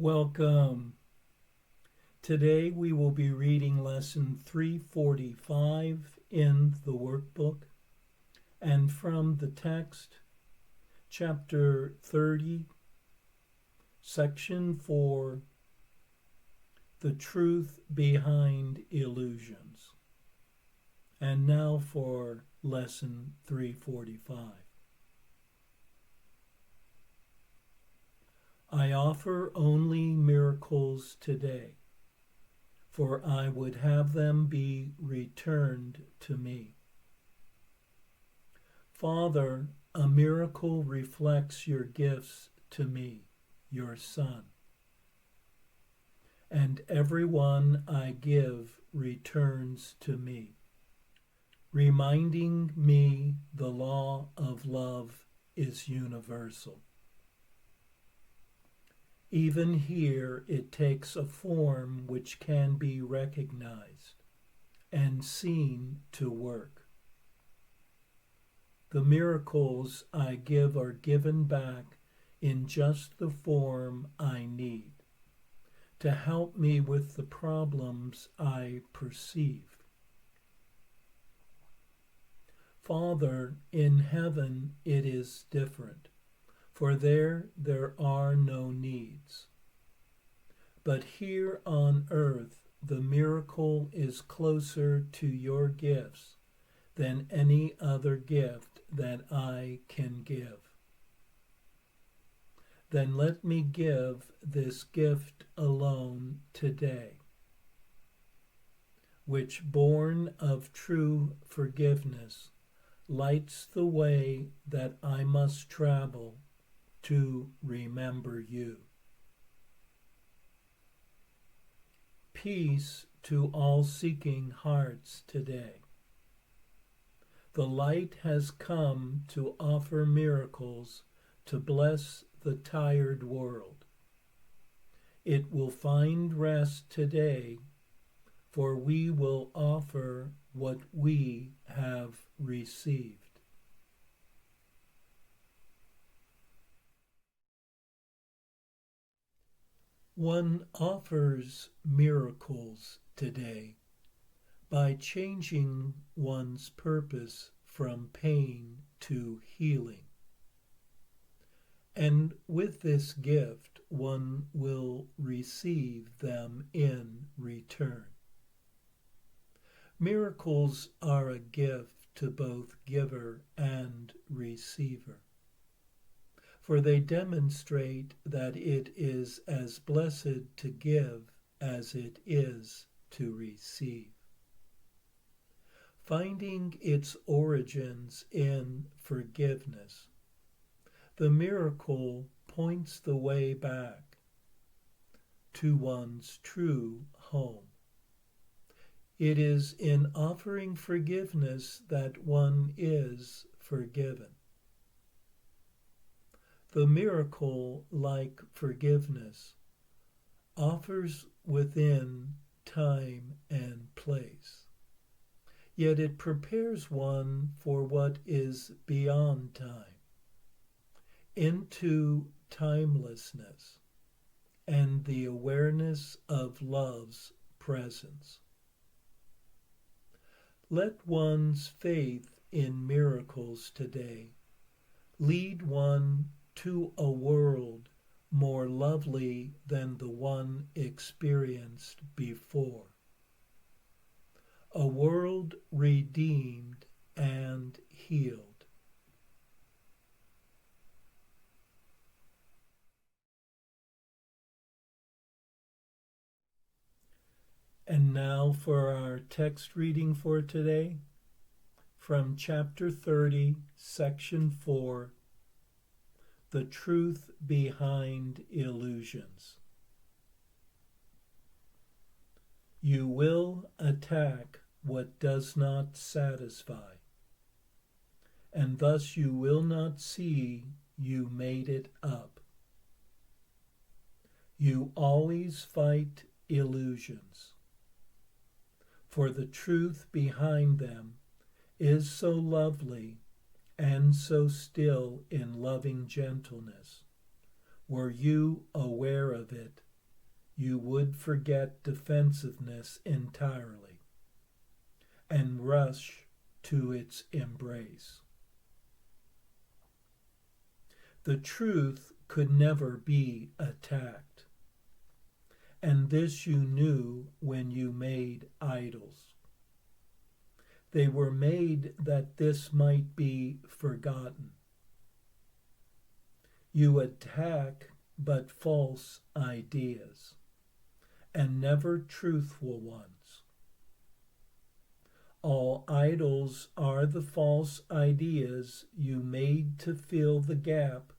Welcome. Today we will be reading lesson 345 in the workbook and from the text, chapter 30, section 4, the truth behind illusions. And now for lesson 345. I offer only miracles today, for I would have them be returned to me. Father, a miracle reflects your gifts to me, your Son, and everyone I give returns to me, reminding me the law of love is universal. Even here it takes a form which can be recognized and seen to work. The miracles I give are given back in just the form I need to help me with the problems I perceive. Father, in heaven it is different. For there are no needs. But here on earth, the miracle is closer to your gifts than any other gift that I can give. Then let me give this gift alone today, which, born of true forgiveness, lights the way that I must travel to remember you. Peace to all seeking hearts today. The light has come to offer miracles to bless the tired world. It will find rest today, for we will offer what we have received. One offers miracles today by changing one's purpose from pain to healing. And with this gift, one will receive them in return. Miracles are a gift to both giver and receiver, for they demonstrate that it is as blessed to give as it is to receive. Finding its origins in forgiveness, the miracle points the way back to one's true home. It is in offering forgiveness that one is forgiven. The miracle, like forgiveness, offers within time and place, yet it prepares one for what is beyond time, into timelessness and the awareness of love's presence. Let one's faith in miracles today lead one to a world more lovely than the one experienced before. A world redeemed and healed. And now for our text reading for today, from chapter 30, section 4, the truth behind illusions. You will attack what does not satisfy, and thus you will not see you made it up. You always fight illusions, for the truth behind them is so lovely and so still in loving gentleness, were you aware of it you would forget defensiveness entirely and rush to its embrace. The truth could never be attacked, and this you knew when you made idols. They were made that this might be forgotten. You attack but false ideas, and never truthful ones. All idols are the false ideas you made to fill the gap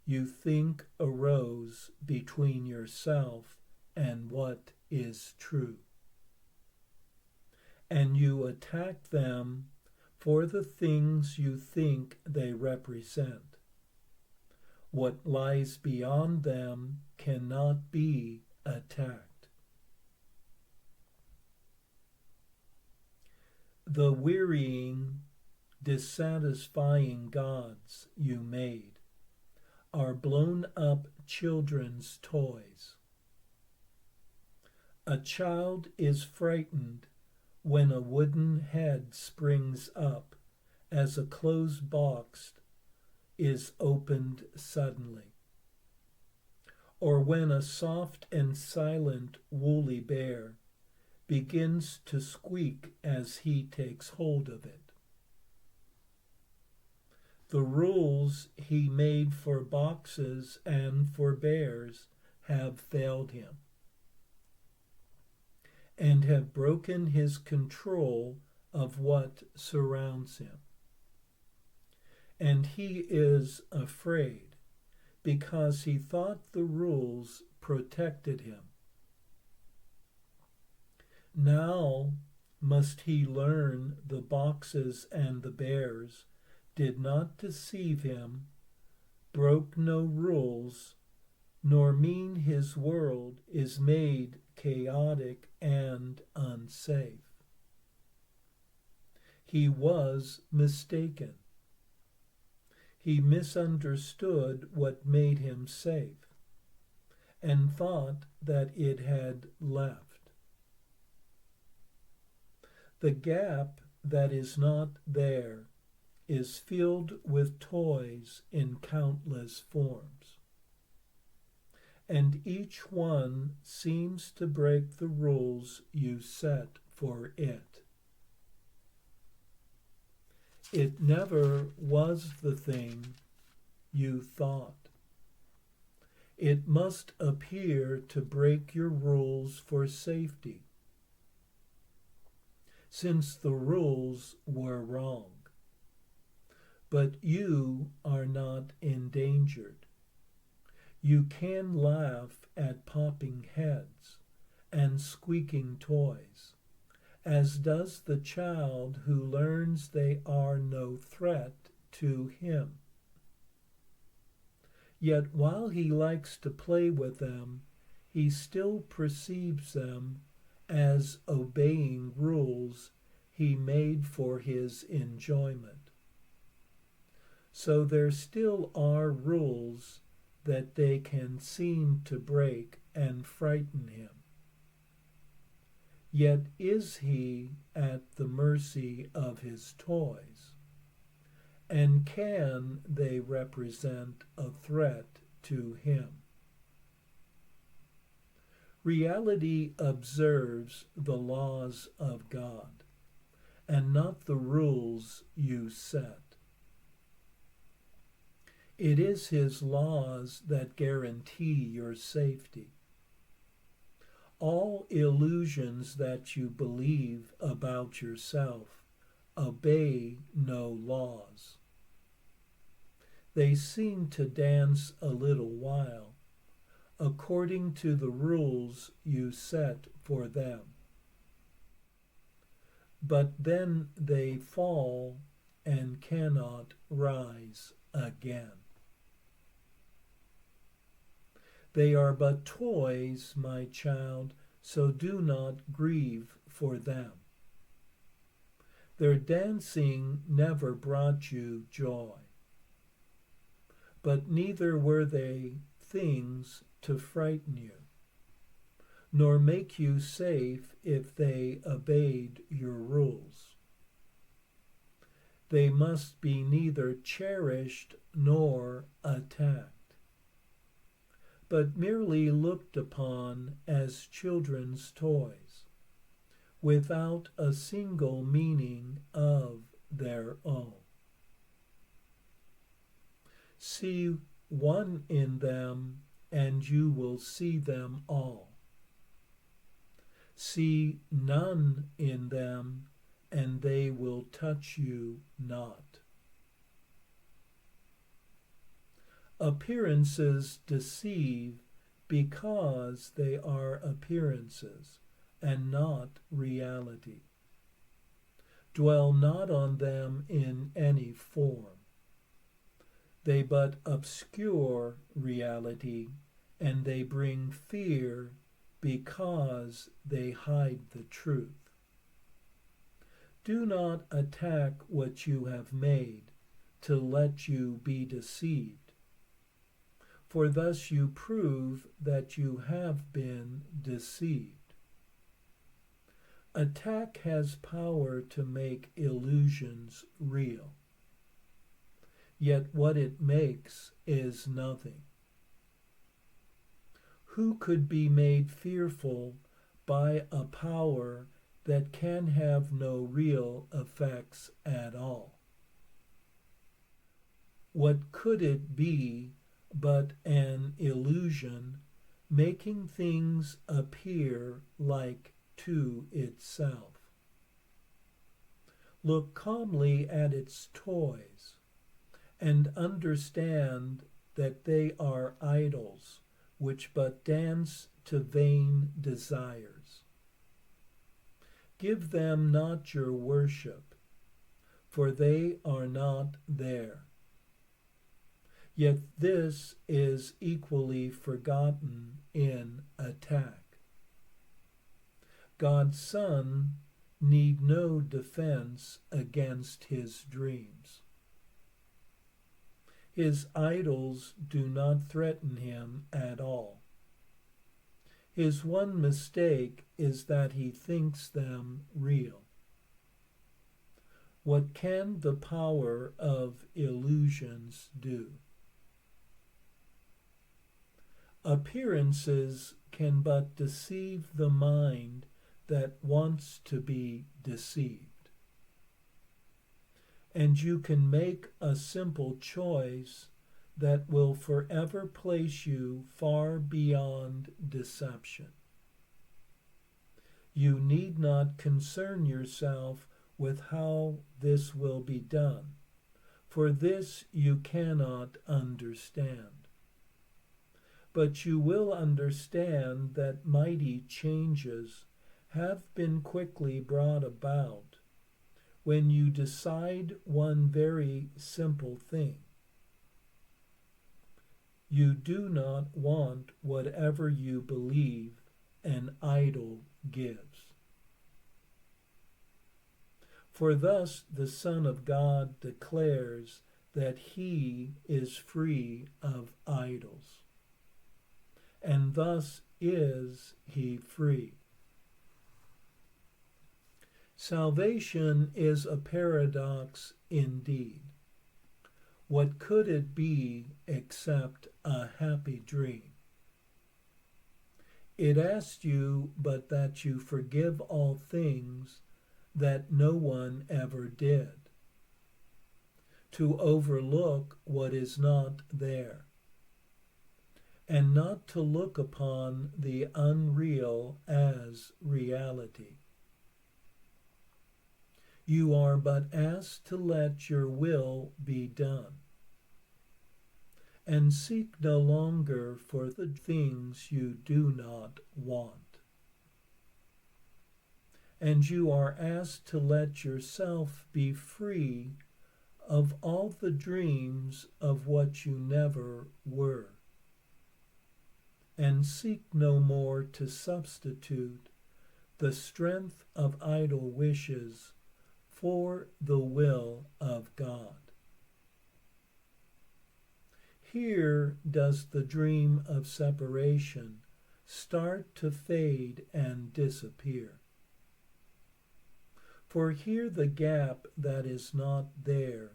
you think arose between yourself and what is true. And you attack them for the things you think they represent. What lies beyond them cannot be attacked. The wearying, dissatisfying gods you made are blown-up children's toys. A child is frightened when a wooden head springs up as a closed box is opened suddenly, or when a soft and silent woolly bear begins to squeak as he takes hold of it. The rules he made for boxes and for bears have failed him and have broken his control of what surrounds him. And he is afraid because he thought the rules protected him. Now must he learn the boxes and the bears did not deceive him, broke no rules, nor mean his world is made chaotic and unsafe. He was mistaken. He misunderstood what made him safe, and thought that it had left. The gap that is not there is filled with toys in countless forms, and each one seems to break the rules you set for it. It never was the thing you thought. It must appear to break your rules for safety, since the rules were wrong. But you are not endangered. You can laugh at popping heads and squeaking toys, as does the child who learns they are no threat to him. Yet while he likes to play with them, he still perceives them as obeying rules he made for his enjoyment. So there still are rules that they can seem to break and frighten him. Yet is he at the mercy of his toys, and can they represent a threat to him? Reality observes the laws of God, and not the rules you set. It is his laws that guarantee your safety. All illusions that you believe about yourself obey no laws. They seem to dance a little while, according to the rules you set for them. But then they fall and cannot rise again. They are but toys, my child, so do not grieve for them. Their dancing never brought you joy, but neither were they things to frighten you, nor make you safe if they obeyed your rules. They must be neither cherished nor attacked, but merely looked upon as children's toys, without a single meaning of their own. See one in them, and you will see them all. See none in them, and they will touch you not. Appearances deceive because they are appearances and not reality. Dwell not on them in any form. They but obscure reality, and they bring fear because they hide the truth. Do not attack what you have made to let you be deceived, for thus you prove that you have been deceived. Attack has power to make illusions real, yet what it makes is nothing. Who could be made fearful by a power that can have no real effects at all? What could it be but an illusion, making things appear like to itself? Look calmly at its toys, and understand that they are idols which but dance to vain desires. Give them not your worship, for they are not there. Yet this is equally forgotten in attack. God's Son need no defense against his dreams. His idols do not threaten him at all. His one mistake is that he thinks them real. What can the power of illusions do? Appearances can but deceive the mind that wants to be deceived. And you can make a simple choice that will forever place you far beyond deception. You need not concern yourself with how this will be done, for this you cannot understand. But you will understand that mighty changes have been quickly brought about when you decide one very simple thing. You do not want whatever you believe an idol gives. For thus the Son of God declares that he is free of idols, and thus is he free. Salvation is a paradox indeed. What could it be except a happy dream? It asks you but that you forgive all things that no one ever did, to overlook what is not there, and not to look upon the unreal as reality. You are but asked to let your will be done, and seek no longer for the things you do not want. And you are asked to let yourself be free of all the dreams of what you never were, and seek no more to substitute the strength of idle wishes for the will of God. Here does the dream of separation start to fade and disappear. For here the gap that is not there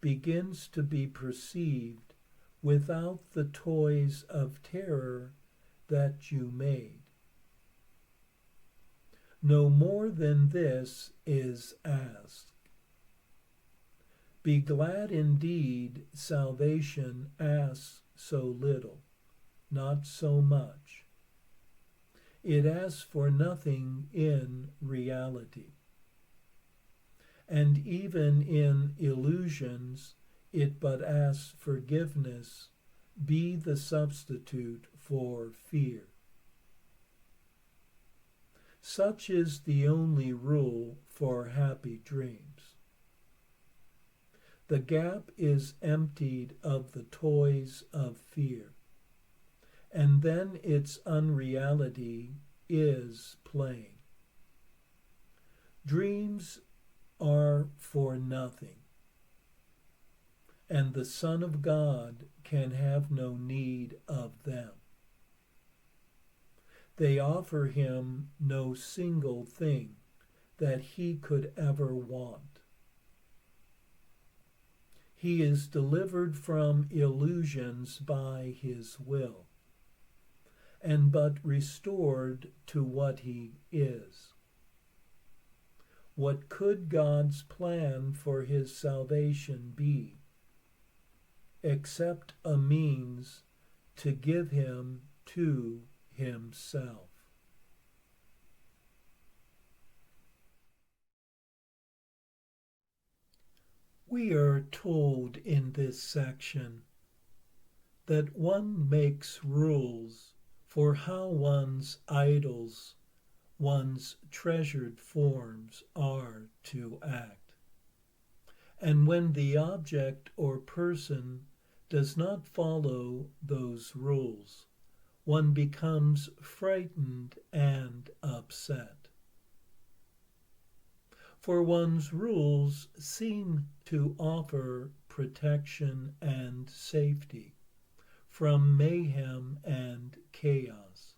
begins to be perceived without the toys of terror that you made. No more than this is asked. Be glad indeed salvation asks so little, not so much. It asks for nothing in reality. And even in illusions, it but asks forgiveness be the substitute for fear. Such is the only rule for happy dreams. The gap is emptied of the toys of fear, and then its unreality is plain. Dreams are for nothing, and the Son of God can have no need of them. They offer him no single thing that he could ever want. He is delivered from illusions by his will, and but restored to what he is. What could God's plan for his salvation be, except a means to give him to himself? We are told in this section that one makes rules for how one's idols, one's treasured forms are to act. And when the object or person does not follow those rules, one becomes frightened and upset. For one's rules seem to offer protection and safety from mayhem and chaos.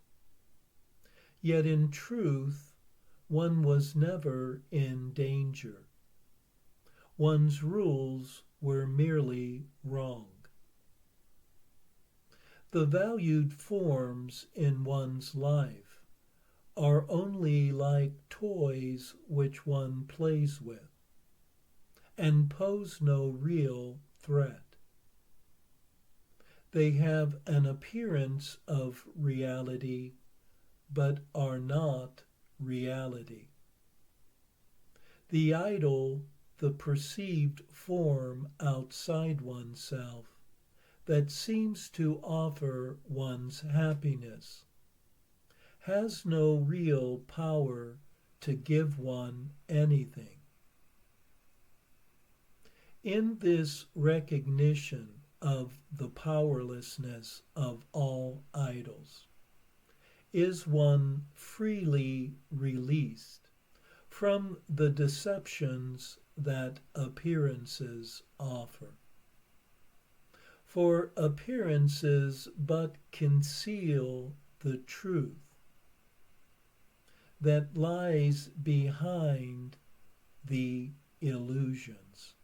Yet in truth, one was never in danger. One's rules were merely wrong. The valued forms in one's life are only like toys which one plays with, and pose no real threat. They have an appearance of reality, but are not reality. The idol, the perceived form outside oneself that seems to offer one's happiness, has no real power to give one anything. In this recognition of the powerlessness of all idols, is one freely released from the deceptions that appearances offer. For appearances but conceal the truth that lies behind the illusions.